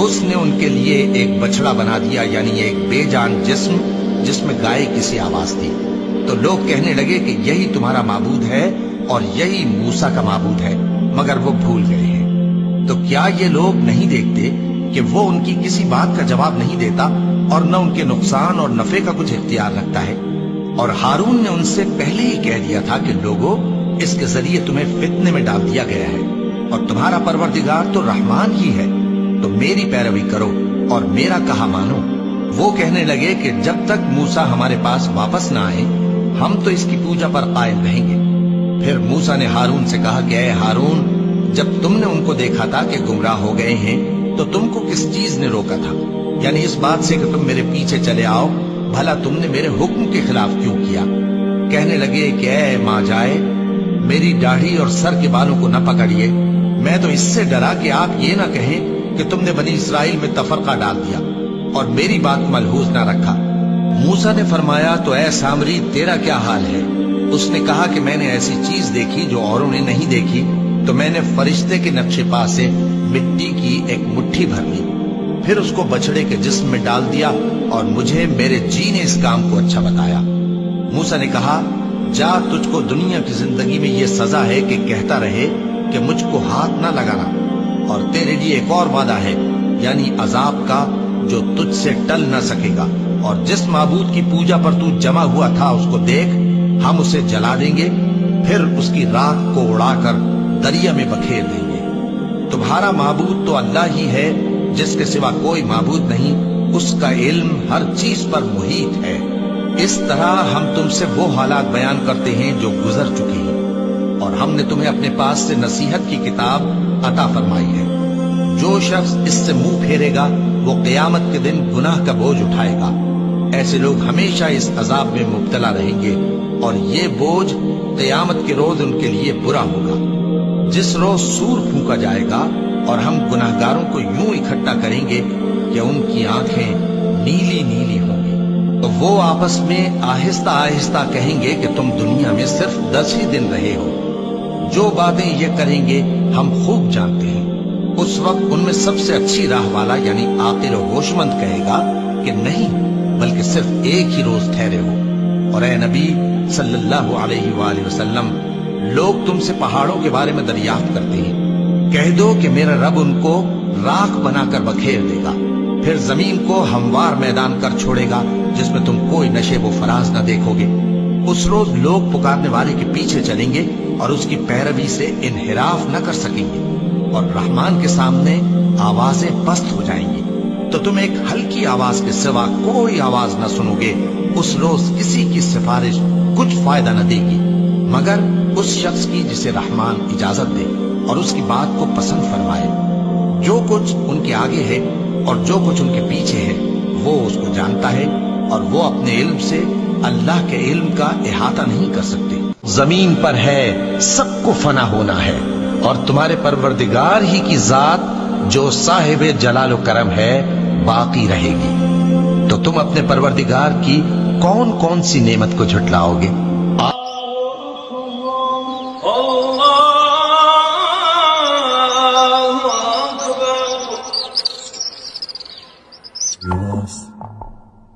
اس نے ان کے لیے ایک بچڑا بنا دیا، یعنی ایک بے جان جسم جس میں گائے کی سی آواز تھی۔ تو لوگ کہنے لگے کہ یہی تمہارا معبود ہے اور یہی موسیٰ کا معبود ہے، مگر وہ بھول گئے ہیں۔ تو کیا یہ لوگ نہیں دیکھتے کہ وہ ان کی کسی بات کا جواب نہیں دیتا اور نہ ان کے نقصان اور نفع کا کچھ اختیار رکھتا ہے؟ اور ہارون نے ان سے پہلے ہی کہہ دیا تھا کہ لوگوں، اس کے ذریعے تمہیں فتنے میں ڈال دیا گیا ہے، اور تمہارا پروردگار تو رحمان ہی ہے، تو میری پیروی کرو اور میرا کہا مانو۔ وہ کہنے لگے کہ جب تک موسیٰ ہمارے پاس واپس نہ آئے ہم تو اس کی پوجا پر قائم رہیں گے۔ پھر موسیٰ نے ہارون سے کہا کہ اے ہارون، جب تم نے ان کو دیکھا تھا کہ گمراہ ہو گئے ہیں تو تم کو کس چیز نے روکا تھا؟ یعنی اس بات سے کہ تم میرے پیچھے چلے آؤ، بھلا تم نے میرے حکم کے خلاف کیوں کیا؟ کہنے لگے کہ اے ماں جائے، میری داڑھی اور سر کے بالوں کو نہ پکڑیے، میں تو اس سے ڈرا کہ آپ یہ نہ کہیں کہ تم نے بنی اسرائیل میں تفرقہ ڈال دیا اور میری بات ملحوظ نہ رکھا۔ موسیٰ نے فرمایا تو اے سامری، تیرا کیا حال ہے؟ اس نے کہا کہ میں نے ایسی چیز دیکھی جو اوروں نے نہیں دیکھی، تو میں نے فرشتے کے نقش پا سے مٹی کی ایک مٹھی بھر لی، پھر اس کو بچڑے کے جسم میں ڈال دیا اور مجھے میرے جی نے اس کام کو اچھا بتایا۔ موسیٰ نے کہا جا، تجھ کو دنیا کی زندگی میں یہ سزا ہے کہ کہتا رہے کہ مجھ کو ہاتھ نہ لگانا، اور تیرے لیے ایک اور وعدہ ہے، یعنی عذاب کا جو تجھ سے ٹل نہ سکے گا، اور جس معبود کی پوجا پر تو جمع ہوا تھا اس کو دیکھ، ہم اسے جلا دیں گے، پھر اس کی راکھ کو اڑا کر دریا میں بکھیر دیں گے۔ تمہارا معبود تو اللہ ہی ہے، جس کے سوا کوئی معبود نہیں، اس کا علم ہر چیز پر محیط ہے۔ اس طرح ہم تم سے وہ حالات بیان کرتے ہیں جو گزر چکے ہیں، اور ہم نے تمہیں اپنے پاس سے نصیحت کی کتاب عطا فرمائی ہے۔ جو شخص اس سے منہ پھیرے گا وہ قیامت کے دن گناہ کا بوجھ اٹھائے گا۔ ایسے لوگ ہمیشہ اس عذاب میں مبتلا رہیں گے، اور یہ بوجھ قیامت کے روز ان کے لیے برا ہوگا، جس روز سور پھونکا جائے گا اور ہم گناہگاروں کو یوں اکٹھا کریں گے کہ ان کی آنکھیں نیلی نیلی ہوں گی۔ تو وہ آپس میں آہستہ آہستہ کہیں گے کہ تم دنیا میں صرف 10 ہی دن رہے ہو، جو باتیں یہ کریں گے ہم خوب جانتے ہیں۔ اس وقت ان میں سب سے اچھی راہ والا یعنی عاقل و ہوش مند کہے گا کہ نہیں، بلکہ صرف ایک ہی روز ٹھہرے ہو۔ اور اے نبی صلی اللہ علیہ وآلہ وسلم، لوگ تم سے پہاڑوں کے بارے میں دریافت کرتے ہیں، کہہ دو کہ میرا رب ان کو راکھ بنا کر بکھیر دے گا، پھر زمین کو ہموار میدان کر چھوڑے گا جس میں تم کوئی نشیب و فراز نہ دیکھو گے۔ اس روز لوگ پکارنے والے کے پیچھے چلیں گے اور اس کی پیروی سے انحراف نہ کر سکیں گے، اور رحمان کے سامنے آوازیں پست ہو جائیں گی، تو تم ایک ہلکی آواز کے سوا کوئی آواز نہ سنو گے۔ اس روز کسی کی سفارش کچھ فائدہ نہ دے گی مگر اس شخص کی جسے رحمان اجازت دے اور اس کی بات کو پسند فرمائے۔ جو کچھ ان کے آگے ہے اور جو کچھ ان کے پیچھے ہے وہ اس کو جانتا ہے، اور وہ اپنے علم سے اللہ کے علم کا احاطہ نہیں کر سکتے۔ زمین پر ہے، سب کو فنا ہونا ہے، اور تمہارے پروردگار ہی کی ذات جو صاحب جلال و کرم ہے باقی رہے گی۔ تو تم اپنے پروردگار کی کون کون سی نعمت کو جھٹلاؤ گے؟